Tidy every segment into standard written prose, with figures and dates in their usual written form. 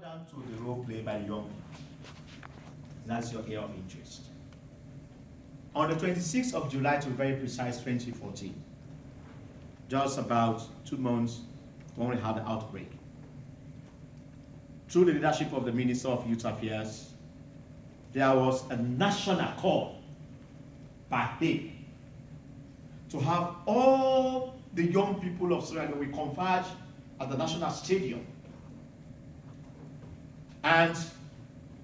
down to the role played by the young people. That's your area of interest. On the 26th of July, to be very precise, 2014, just about 2 months when we had the outbreak, through the leadership of the Minister of Youth Affairs, there was a national call by him to have all the young people of Sierra Leone converge at the National Stadium. And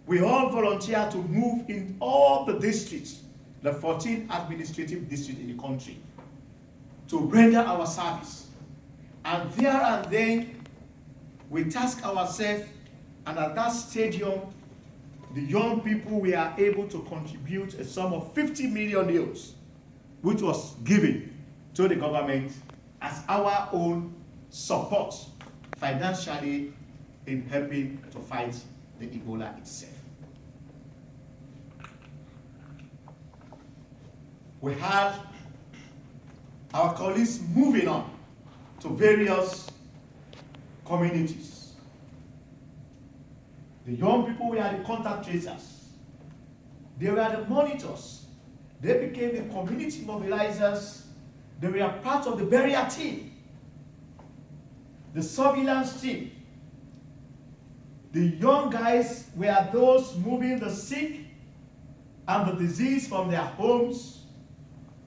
we all volunteered to move in all the districts, the 14 administrative districts in the country, to render our service. And there and then, we task ourselves, and at that stadium, the young people were able to contribute a sum of 50 million euros, which was given to the government as our own support financially in helping to fight the Ebola itself. We had our colleagues moving on to various communities. The young people were the contact tracers. They were the monitors. They became the community mobilizers. They were part of the burial team, the surveillance team. The young guys were those moving the sick and the disease from their homes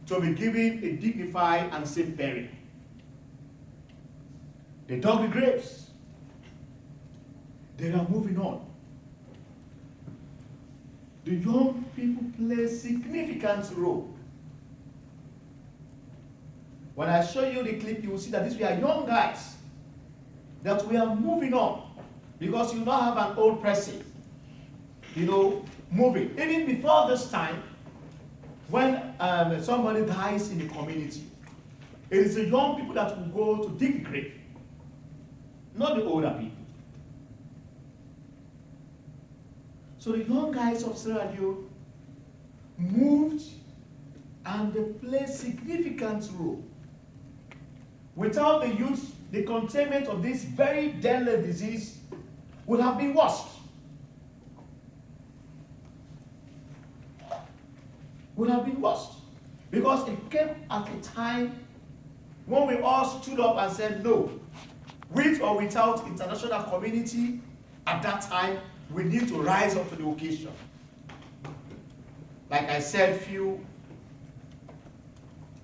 to be given a dignified and safe burial. They dug the graves. They were moving on. The young people play a significant role. When I show you the clip, you will see that these were young guys that we are moving on, because you now have an old person, moving. Even before this time, when somebody dies in the community, it is the young people that will go to dig the grave, not the older people. So the young guys of Sierra Leone moved, and they played a significant role. Without the youth, the containment of this very deadly disease would have been worse. Would have been worse. Because it came at a time when we all stood up and said, no, with or without international community, at that time, we need to rise up to the occasion. Like I said a few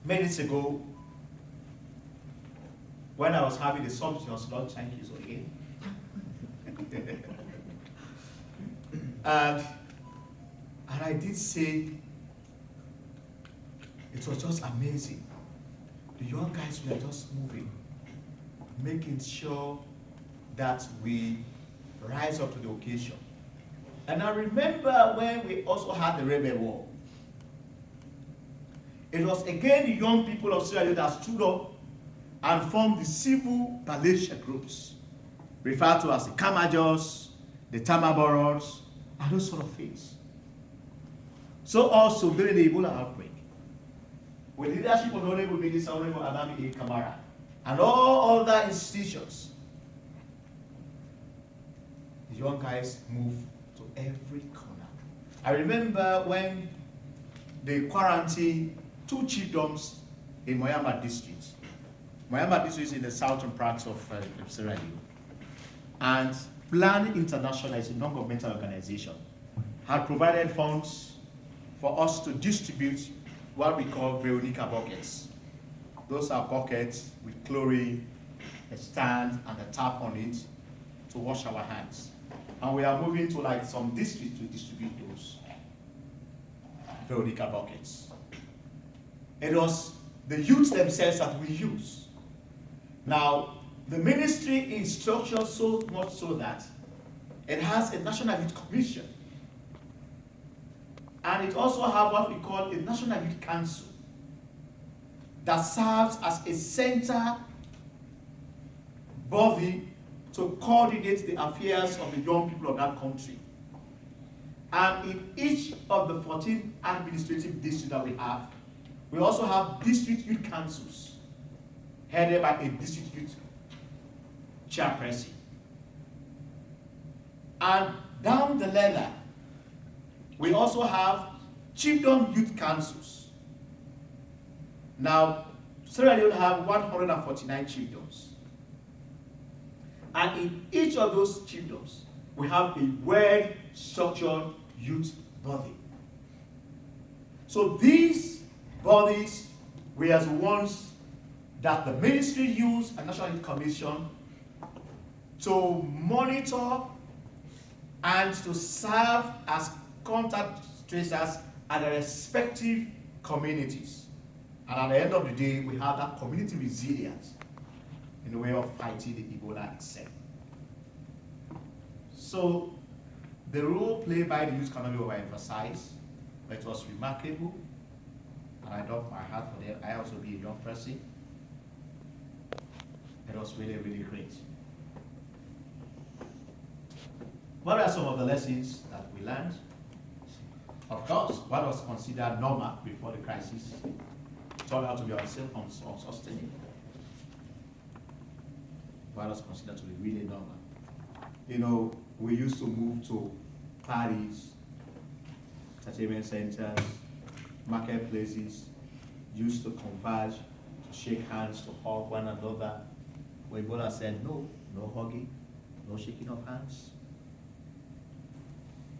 minutes ago, when I was having the sumptuous lunch, thank you so again. and I did say, it was just amazing. The young guys were just moving, making sure that we rise up to the occasion. And I remember when we also had the Rebel War. It was again the young people of Sierra Leone that stood up and formed the civil militia groups, referred to as the Kamajors, the Tamaboros, and those sort of things. So also during the Ebola outbreak, with the leadership of the Honorable Minister, Honorable Adami A. Kamara, and all other institutions, the young guys moved to every corner. I remember when they quarantined 2 chiefdoms in Moyamba district. Moyamba district is in the southern parts of Sierra Leone. And Plan International is a non-governmental organization, had provided funds for us to distribute what we call Veronica buckets. Those are buckets with chlorine, a stand, and a tap on it to wash our hands. And we are moving to some districts to distribute those Veronica buckets. It was the youth themselves that we use. Now, the ministry is structured so much so that it has a National Youth Commission. And it also has what we call a National Youth Council that serves as a center body to coordinate the affairs of the young people of that country. And in each of the 14 administrative districts that we have, we also have district youth councils headed by a district youth chairperson. And down the ladder, we also have chiefdom youth councils. Now, Sierra Leone have 149 chiefdoms. And in each of those chiefdoms, we have a well-structured youth body. So these bodies were the ones that the ministry used and National Youth Commission to monitor and to serve as contact tracers at their respective communities. And at the end of the day, we have that community resilience in the way of fighting the Ebola itself. So the role played by the youth community was emphasized, but it was remarkable, and I love my heart for them. I also be a young person. It was really, really great. What are some of the lessons that we learned? Of course, what was considered normal before the crisis turned out to be unsustainable. What was considered to be really normal. You know, we used to move to parties, entertainment centers, marketplaces, used to converge, to shake hands, to hug one another. When Ebola said no, no hugging, no shaking of hands.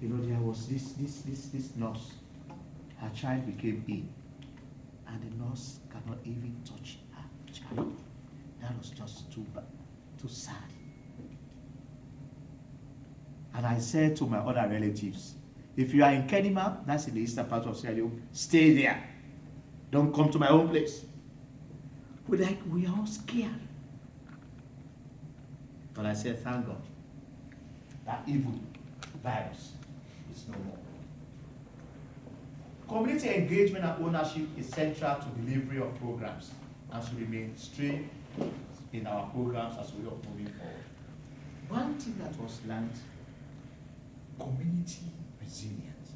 You know, there was this nurse. Her child became ill, and the nurse cannot even touch her child. That was just too bad, too sad. And I said to my other relatives, if you are in Kenima, that's in the eastern part of Sierra Leone, stay there. Don't come to my own place. We are all scared. But I said, thank God, that evil virus is no more. Community engagement and ownership is central to delivery of programs and should remain mainstream in our programs as a way of moving forward. One thing that was learned, community resilience.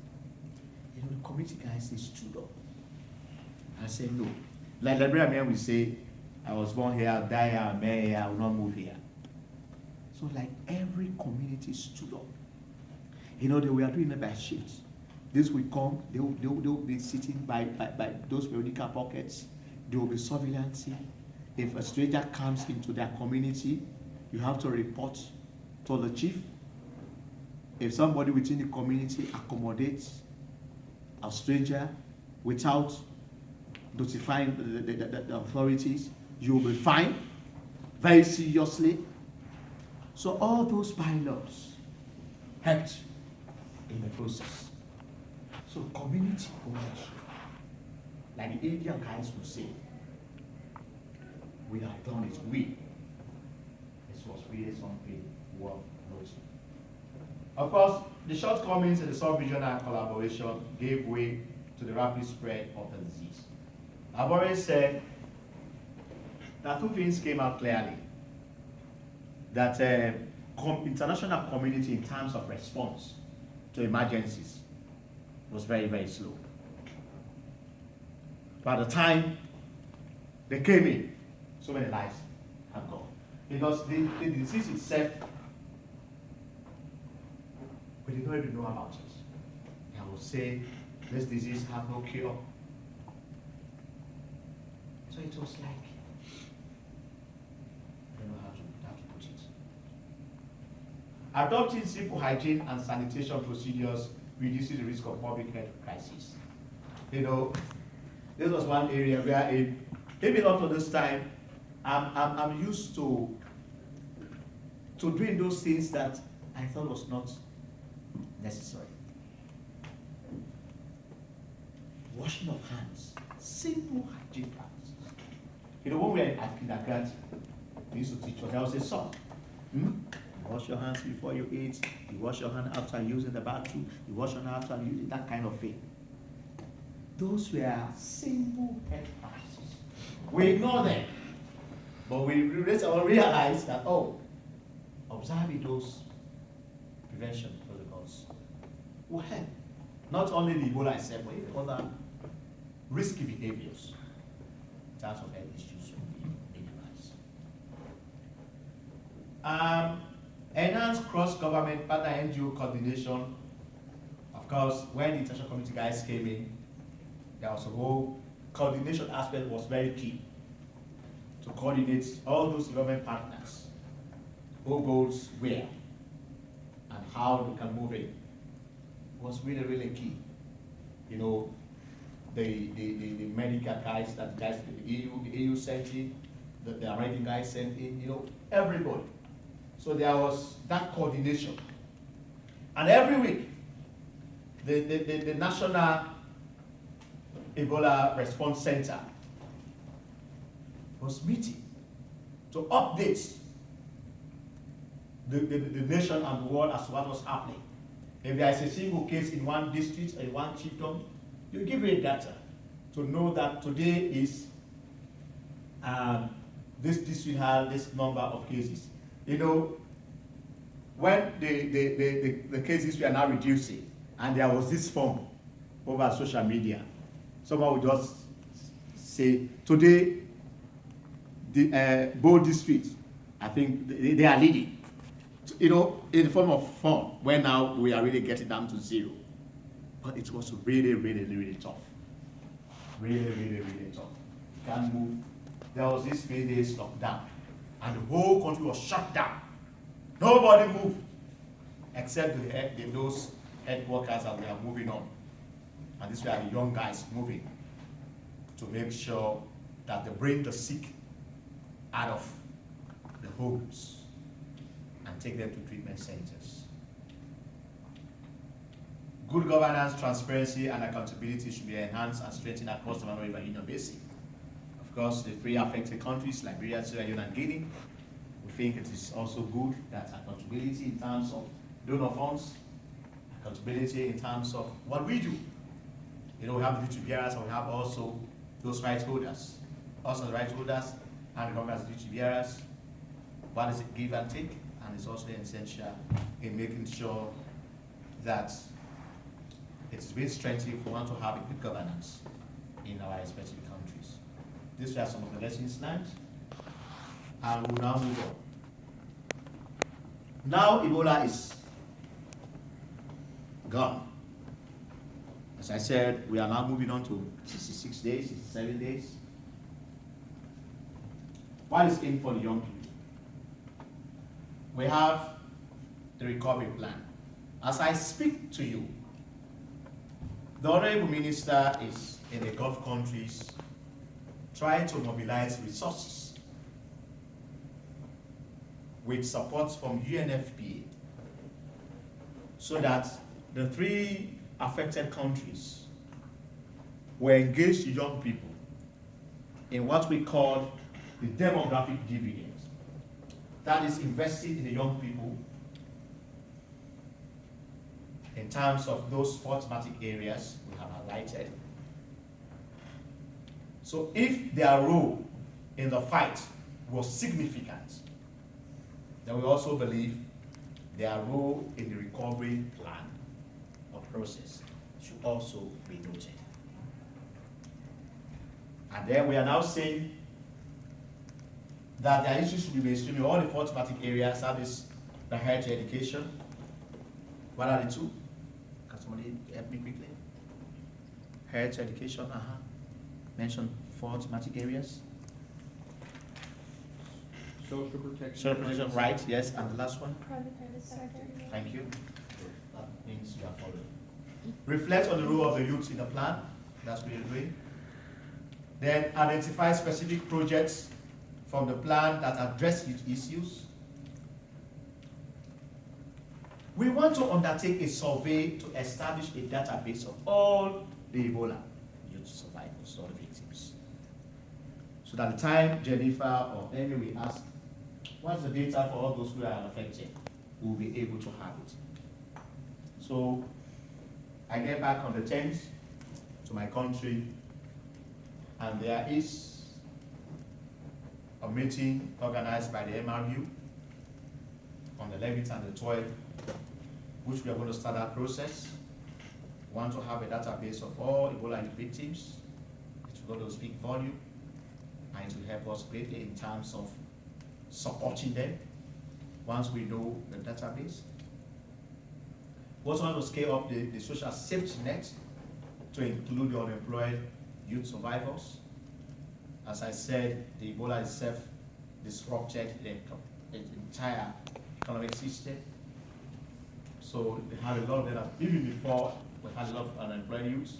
You know, the community guys, they stood up. I said, no. Like Liberian we say, I was born here, I'll die here, I'm here, I will not move here. So like every community stood up. You know, they were doing it by shifts. This will come, they will be sitting by those periodical pockets. They will be surveillancing. If a stranger comes into their community, you have to report to the chief. If somebody within the community accommodates a stranger without notifying the authorities, you will be fined very seriously. So all those bylaws helped in the process. So community ownership, like the Indian guys would say, we have done it, this was really something worth noting. Of course, the shortcomings in the sub-regional collaboration gave way to the rapid spread of the disease. I've already said that two things came out clearly. That international community in terms of response to emergencies was very, very slow. By the time they came in, so many lives have gone. Because the disease itself, we did not even know about it. I would say this disease had no cure. So it was like, I don't know how to put it. Adopting simple hygiene and sanitation procedures reduces the risk of public health crisis. You know, this was one area where even up to this time, I'm used to doing those things that I thought was not necessary. Washing of hands, simple hygiene practices. You know, when we were at kindergarten, they used to teach us, there was a song. You wash your hands before you eat, you wash your hand after using the bathroom, you wash your hand after using that kind of thing. Those were simple health practices. We ignore them, but we realize that, observing those prevention protocols will help. Not only the Ebola itself, but even other risky behaviors in terms of health issues will be minimized. enhance cross-government partner NGO coordination. Of course, when the international community guys came in, there was a whole coordination aspect was very key to coordinate all those government partners, who goes where, and how we can move it. Was really, really key. You know, the medical guys, the EU sent in, the American guys sent in, you know, everybody. So there was that coordination. And every week, the National Ebola Response Center was meeting to update the nation and the world as to what was happening. If there is a single case in one district or in one chiefdom, you give it data to know that today is this district has this number of cases. You know, when the cases were now reducing, and there was this form over social media, someone would just say, today, the both districts, I think they are leading. You know, in the form of fun, where now we are really getting down to zero. But it was really, really, really tough. Really, really, really tough. You can't move. There was this 3 days lockdown, and the whole country was shut down. Nobody moved, except those head workers that we are moving on. And these were the young guys moving to make sure that they bring the sick out of the homes and take them to treatment centers. Good governance, transparency, and accountability should be enhanced and strengthened across the River Union Basin. Of course, the three affected countries, Liberia, Sierra Leone, and Guinea, we think it is also good that accountability in terms of donor funds, accountability in terms of what we do. You know, we have the duty bearers, and we have also those rights holders. Also the rights holders and the government as duty bearers. What is it, give and take? And it's also essential in making sure that it's being strengthened if we want to have a good governance in our respective countries. These are some of the lessons learned, and we'll now move on. Now Ebola is gone. As I said, we are now moving on to 66 days, 67 days. What is in for the young people? We have the recovery plan. As I speak to you, the Honorable Minister is in the Gulf countries trying to mobilize resources with support from UNFPA so that the three affected countries will engage the young people in what we call the demographic dividend. That is invested in the young people in terms of those four thematic areas we have highlighted. So if their role in the fight was significant, then we also believe their role in the recovery plan or process should also be noted. And then we are now saying that their issues should be mainstreamed in all the four thematic areas. That is the health education. What are the two? Can somebody help me quickly? Health education, mention four thematic areas. Social protection. Social protection, right, yes, and the last one? Private sector. Thank you. That means you are following. Reflect on the role of the youth in the plan. That's what you're doing. Then identify specific projects from the plan that address youth issues. We want to undertake a survey to establish a database of all the Ebola youth survivors or victims. So that the time Jennifer or Amy will ask, what's the data for all those who are affected? We'll be able to have it. So I get back on the 10th to my country, and there is a meeting organized by the MRU on the 11th and the 12th, which we are going to start that process. We want to have a database of all Ebola victims. It's going to speak volume, and it will help us greatly in terms of supporting them once we know the database. We also want to scale up the social safety net to include the unemployed youth survivors. As I said, the Ebola itself disrupted the entire economic system. So they had a lot of them, even before we had a lot of unemployed youth,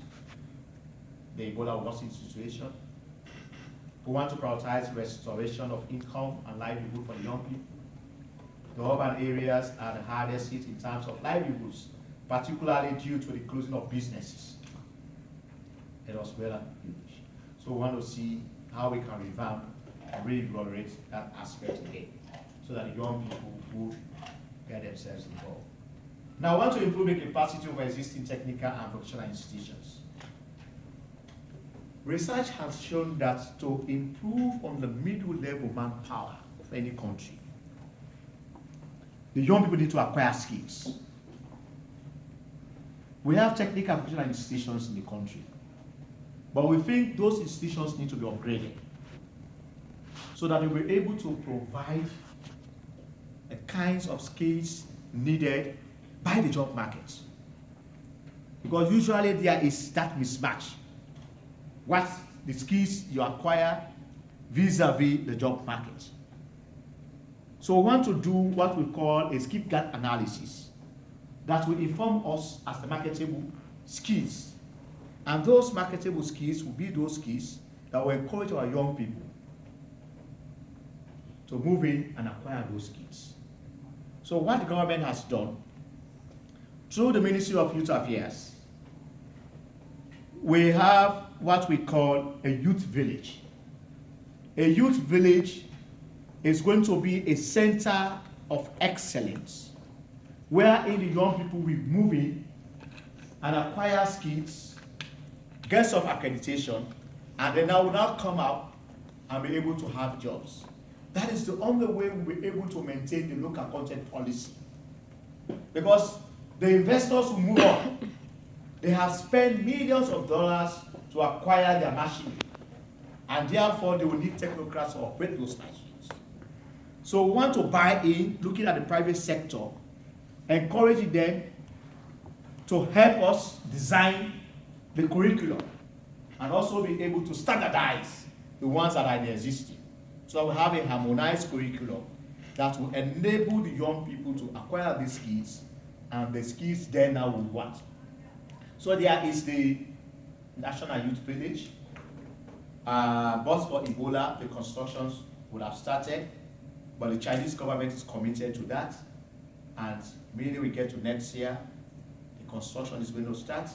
the Ebola worsening situation. We want to prioritize restoration of income and livelihood for the young people. The urban areas are the hardest hit in terms of livelihoods, particularly due to the closing of businesses. It was well huge. So we want to see how we can revamp and reinvigorate that aspect again, so that the young people would get themselves involved. Now, we want to improve the capacity of existing technical and vocational institutions. Research has shown that to improve on the middle level manpower of any country, the young people need to acquire skills. We have technical and vocational institutions in the country, but we think those institutions need to be upgraded so that they will be able to provide the kinds of skills needed by the job market. Because usually there is that mismatch. What the skills you acquire vis-a-vis the job market. So we want to do what we call a skill gap analysis that will inform us as the marketable skills. And those marketable skills will be those skills that will encourage our young people to move in and acquire those skills. So what the government has done, through the Ministry of Youth Affairs, we have what we call a youth village. A youth village is going to be a center of excellence, wherein the young people will move in and acquire skills, get some accreditation, and then I will now come out and be able to have jobs. That is the only way we'll be able to maintain the local content policy. Because the investors who move on, they have spent millions of dollars to acquire their machinery, and therefore they will need technocrats to operate those machines. So we want to buy in, looking at the private sector, encouraging them to help us design the curriculum and also be able to standardize the ones that are existing. So we have a harmonized curriculum that will enable the young people to acquire these skills, and the skills then now will what? So there is the National Youth Village. But for Ebola, the constructions would have started, but the Chinese government is committed to that. And immediately we get to next year, the construction is going to start,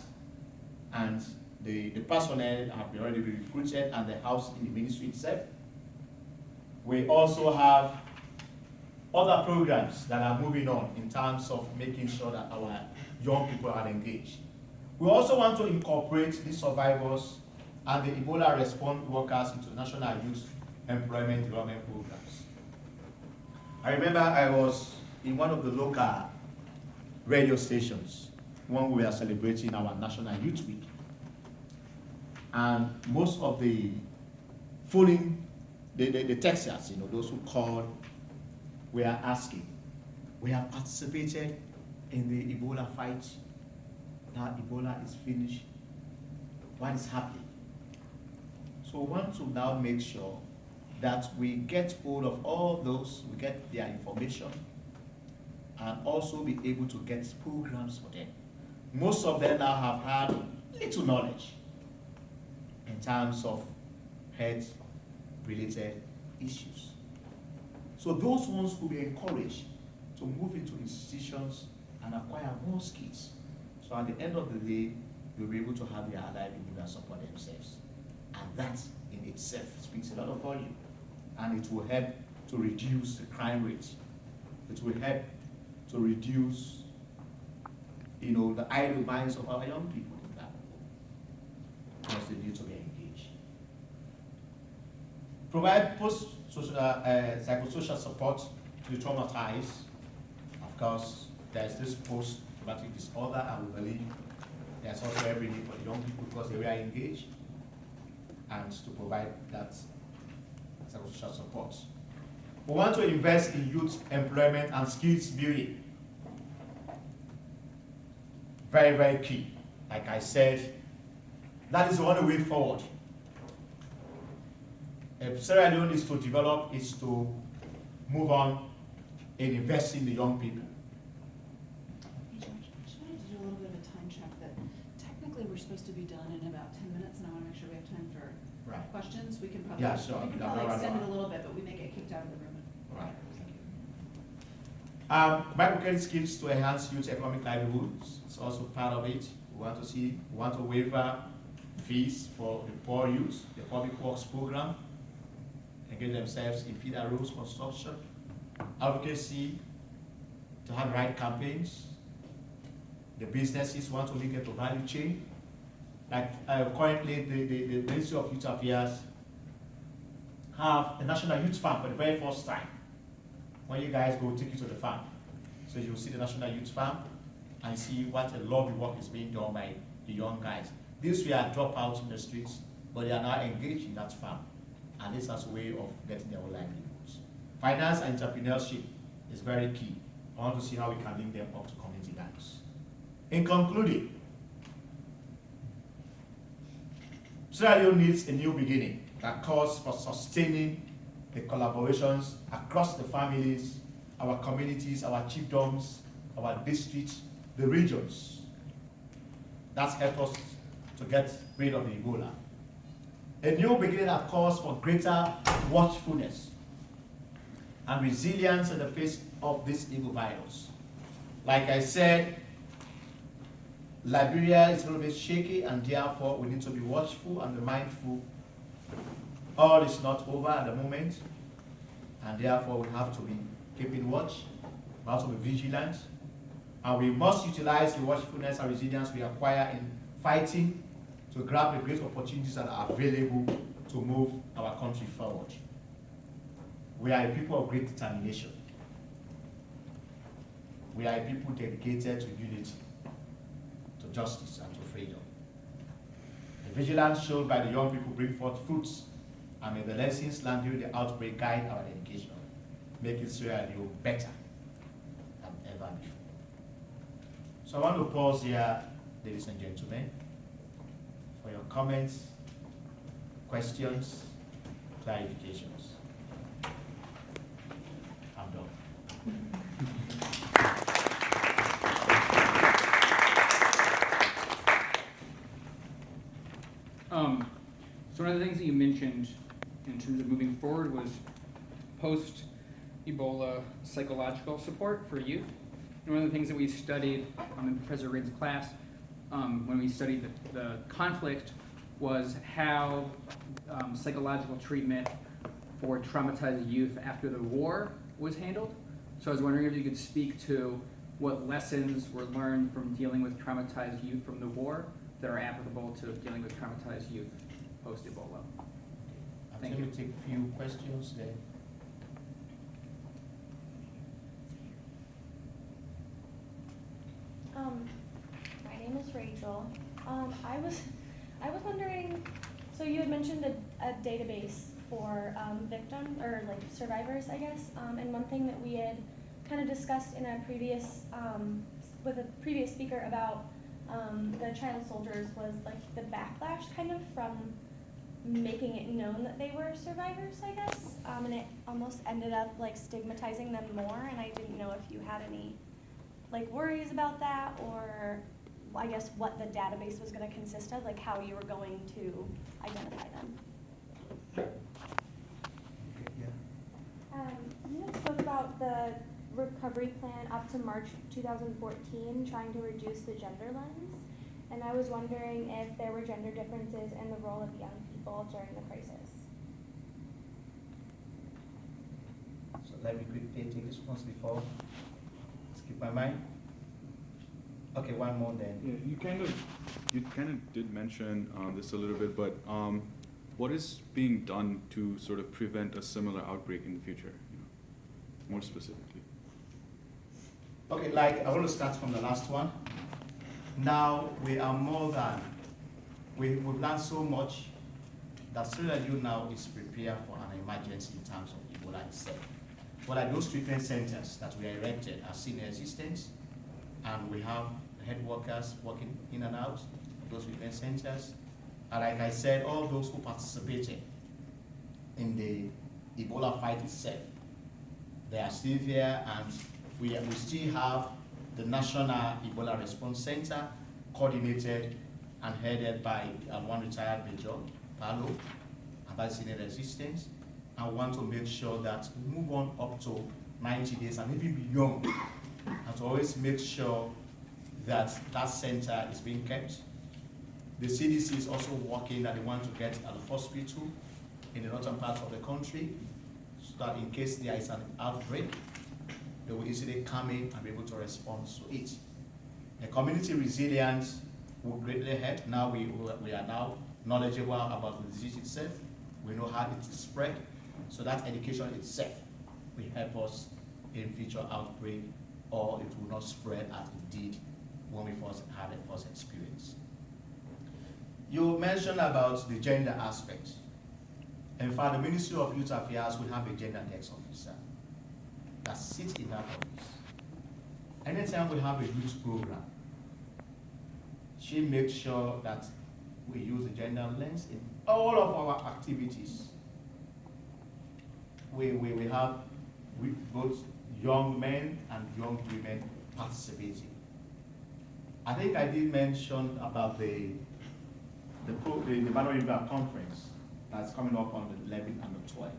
and the personnel have already been recruited and the house in the ministry itself. We also have other programs that are moving on in terms of making sure that our young people are engaged. We also want to incorporate the survivors and the Ebola response workers into national youth employment development programs. I remember I was in one of the local radio stations when we were celebrating our National Youth Week. And most of the phone, the Texans, those who called, were asking, we have participated in the Ebola fight. Now Ebola is finished. What is happening? So we want to now make sure that we get hold of all those, we get their information, and also be able to get programs for them. Most of them now have had little knowledge in terms of health-related issues. So those ones will be encouraged to move into institutions and acquire more skills. So at the end of the day, they'll be able to have their livelihood and support themselves. And that in itself speaks a lot of volume. And it will help to reduce the crime rate. It will help to reduce, the idle minds of our young people in that, because they need to be engaged. Provide psychosocial support to the traumatized. Of course, there's this post-traumatic disorder, and we believe there's also every need for the young people because they were engaged, and to provide that psychosocial support. We want to invest in youth employment and skills building. Very, very key. Like I said, that is the only way forward. If Sierra Leone is to develop, is to move on and invest in the young people. Hey George, I just wanted to do a little bit of a time check that technically we're supposed to be done in about 10 minutes, and I want to make sure we have time for questions. We can probably, Yeah, sure. we can probably extend it a little bit, but we may get kicked out of the room. Right. Microcredit schemes to enhance youth economic livelihoods. It's also part of it. We want to waiver fees for the poor youth, the public works program, engage themselves in feeder roads construction, advocacy, to have right campaigns. The businesses want to link it to value chain. Like currently, the Ministry of Youth Affairs have a National Youth Farm for the very first time. When you guys go, take you to the farm. So you'll see the National Youth Farm and see what a lovely work is being done by the young guys. These were dropouts in the streets, but they are now engaged in that farm. And this is a way of getting their own livelihoods. Finance and entrepreneurship is very key. I want to see how we can link them up to community banks. In concluding, Sierra Leone needs a new beginning that calls for sustaining the collaborations across the families, our communities, our chiefdoms, our districts, the regions. That's helped us to get rid of the Ebola. A new beginning that calls for greater watchfulness and resilience in the face of this evil virus. Like I said, Liberia is a little bit shaky, and therefore we need to be watchful and be mindful. All is not over at the moment, and therefore we have to be keeping watch, we have to be vigilant, and we must utilize the watchfulness and resilience we acquire in fighting to grab the great opportunities that are available to move our country forward. We are a people of great determination. We are a people dedicated to unity, to justice, and to freedom. The vigilance shown by the young people bring forth fruits, and may the lessons learned during the outbreak guide our dedication, making Sierra Leone better than ever before. So I want to pause here, ladies and gentlemen, for your comments, questions, clarifications. I'm done. So one of the things that you mentioned in terms of moving forward was post-Ebola psychological support for youth. And one of the things that we studied in Professor Reid's class when we studied the conflict was how psychological treatment for traumatized youth after the war was handled. So I was wondering if you could speak to what lessons were learned from dealing with traumatized youth from the war that are applicable to dealing with traumatized youth post-Ebola. Thank you. Take a few questions then. My name is Rachel. I was wondering, so you had mentioned a database for victims or like survivors, I guess. And one thing that we had kind of discussed in a previous with a previous speaker about the child soldiers was like the backlash kind of from making it known that they were survivors, I guess. And it almost ended up like stigmatizing them more. And I didn't know if you had any like worries about that, or I guess what the database was going to consist of, like how you were going to identify them. Okay, yeah. You had spoke about the recovery plan up to March 2014, trying to reduce the gender lens. And I was wondering if there were gender differences in the role of young people during the crisis. So let me quickly take this once before. Skip my mind. Okay, one more then. Yeah, you kind of did mention this a little bit, but what is being done to sort of prevent a similar outbreak in the future, more specifically? Okay, like I want to start from the last one. Now we are more than, we've learned so much that Sierra Leone now is prepared for an emergency in terms of Ebola itself. Well, like those treatment centers that we erected are senior assistants, and we have head workers working in and out of those treatment centers. And like I said, all those who participated in the Ebola fight itself, they are still there, and we still have the National Ebola Response Center, coordinated and headed by one retired Major, Paulo, and that's senior assistants. I want to make sure that we move on up to 90 days and even beyond, and to always make sure that that center is being kept. The CDC is also working that they want to get a hospital in the northern part of the country, so that in case there is an outbreak, they will easily come in and be able to respond to it. The community resilience will greatly help. Now we are now knowledgeable about the disease itself. We know how it is spread. So that education itself will help us in future outbreak, or it will not spread as it did when we first had the first experience. You mentioned about the gender aspect. In fact, the Ministry of Youth Affairs will have a gender desk officer that sits in that office. Anytime we have a youth program, she makes sure that we use the gender lens in all of our activities. We have both young men and young women participating. I think I did mention about the Mano River Conference that's coming up on the 11th and the 12th.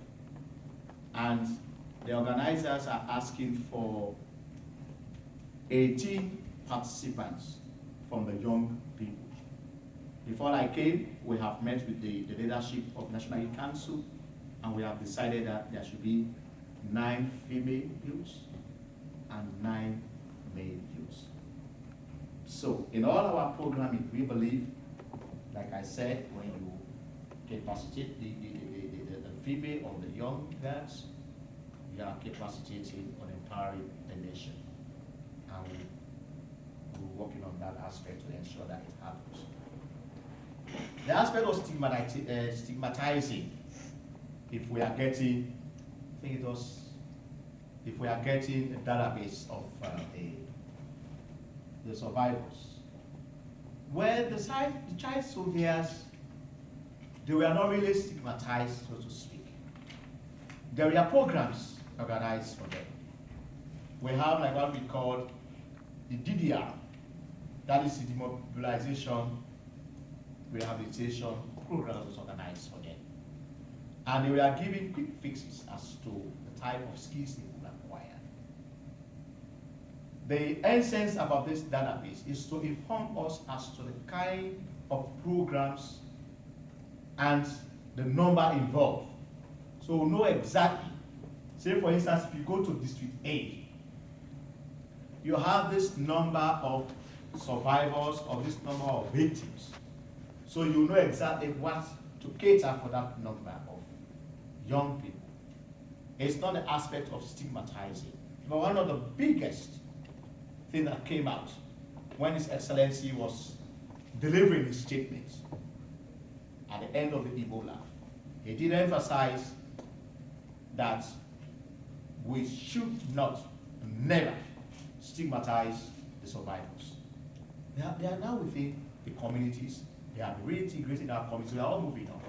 And the organizers are asking for 18 participants from the young people. Before I came, we have met with the leadership of National Youth Council, and we have decided that there should be 9 female youths and 9 male youths. So in all our programming, we believe, like I said, when you capacitate the female or the young girls, you are capacitating on empowering the nation. And we're working on that aspect to ensure that it happens. The aspect of stigmatizing, if we are getting, I think it was, if we are getting a database of the survivors, where the child soldiers, they were not really stigmatized, so to speak. There were programs organized for them. We have like what we call the DDR, that is the demobilization rehabilitation program that was organized for them. And they were given quick fixes as to the type of skills they could acquire. The essence about this database is to inform us as to the kind of programs and the number involved. So we'll know exactly. Say for instance, if you go to District A, you have this number of survivors or this number of victims. So you know exactly what to cater for that number of young people. It's not the aspect of stigmatizing. But one of the biggest things that came out when His Excellency was delivering his statements at the end of the Ebola, he did emphasize that we should not, never stigmatize the survivors. They are now within the communities. They are reintegrating our communities. We are all moving on.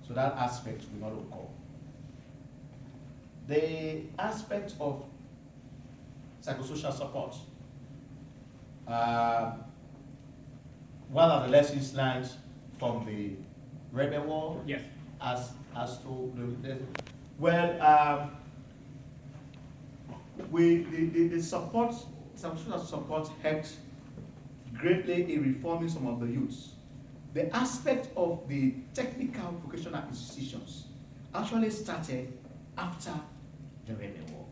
So that aspect will not occur. The aspect of psychosocial support. One of the lessons learned from the Rebel War, Yes. as to the support, psychosocial support helped greatly in reforming some of the youths. The aspect of the technical vocational institutions actually started after the Rebel War.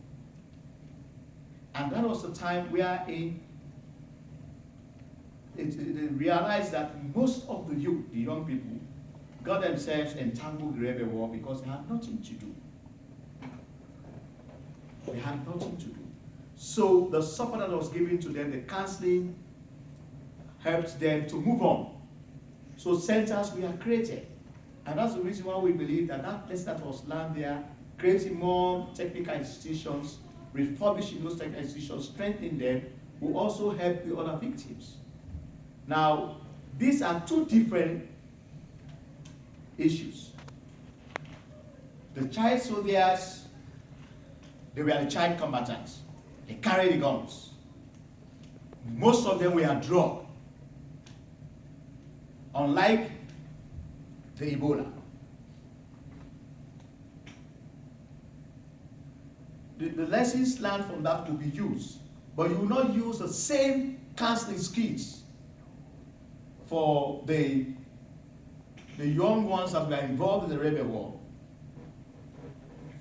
And that was the time where they realized that most of the youth, the young people, got themselves entangled in the Rebel War because they had nothing to do. They had nothing to do. So the support that was given to them, the counseling, helped them to move on. So centers were created. And that's the reason why we believe that that lesson that was learned there creating more technical institutions, refurbishing those technical institutions, strengthening them, will also help the other victims. Now, these are two different issues. The child soldiers, they were the child combatants. They carried the guns. Most of them were drugged. Unlike the Ebola. The lessons learned from that will be used, but you will not use the same counseling skills for the young ones that were involved in the rebel war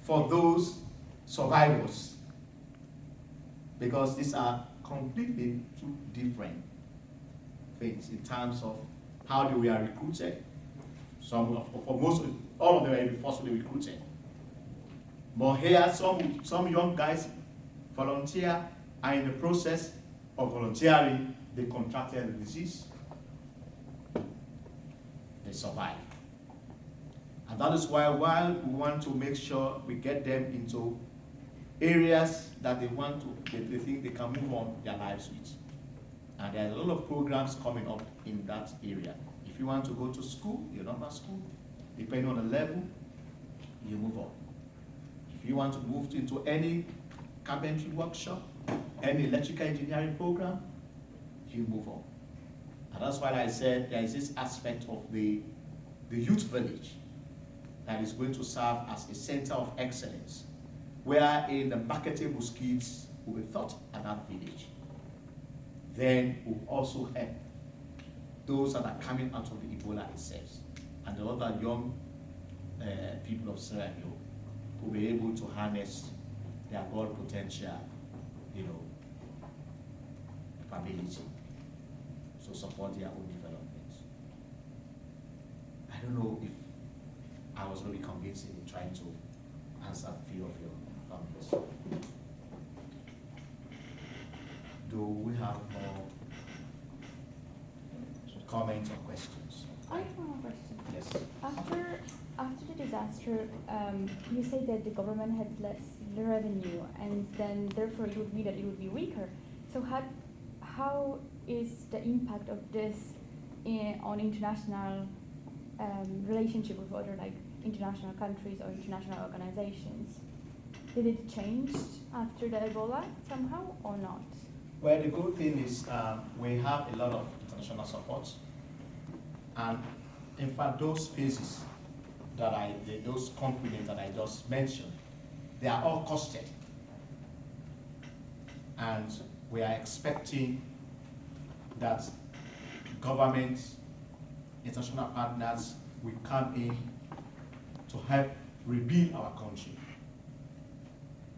for those survivors, because these are completely two different things in terms of how they were recruited. All of them were forcibly recruited. But here, some young guys volunteer, and in the process of volunteering, they contracted the disease. They survive. And that is why, while we want to make sure we get them into areas that they think they can move on their lives with. And there are a lot of programs coming up in that area. If you want to go to school, you're not at school. Depending on the level, you move on. If you want to move into any carpentry workshop, any electrical engineering program, you move on. And that's why I said there is this aspect of the youth village that is going to serve as a center of excellence, wherein the marketable skills will be taught at that village. Then will also help those that are coming out of the Ebola itself, and the other young people of Sierra Leone will be able to harness their God potential, capability to support their own development. I don't know if I was really convincing in trying to answer a few of your comments. Do we have more comments or questions? I have one more question. Yes. After the disaster, you say that the government had less revenue, and then therefore it would mean that it would be weaker. So how is the impact of this on international relationship with other international countries or international organizations? Did it change after the Ebola somehow or not? Well, the good thing is we have a lot of international support, and in fact, those phases those components that I just mentioned, they are all costed, and we are expecting that governments, international partners will come in to help rebuild our country.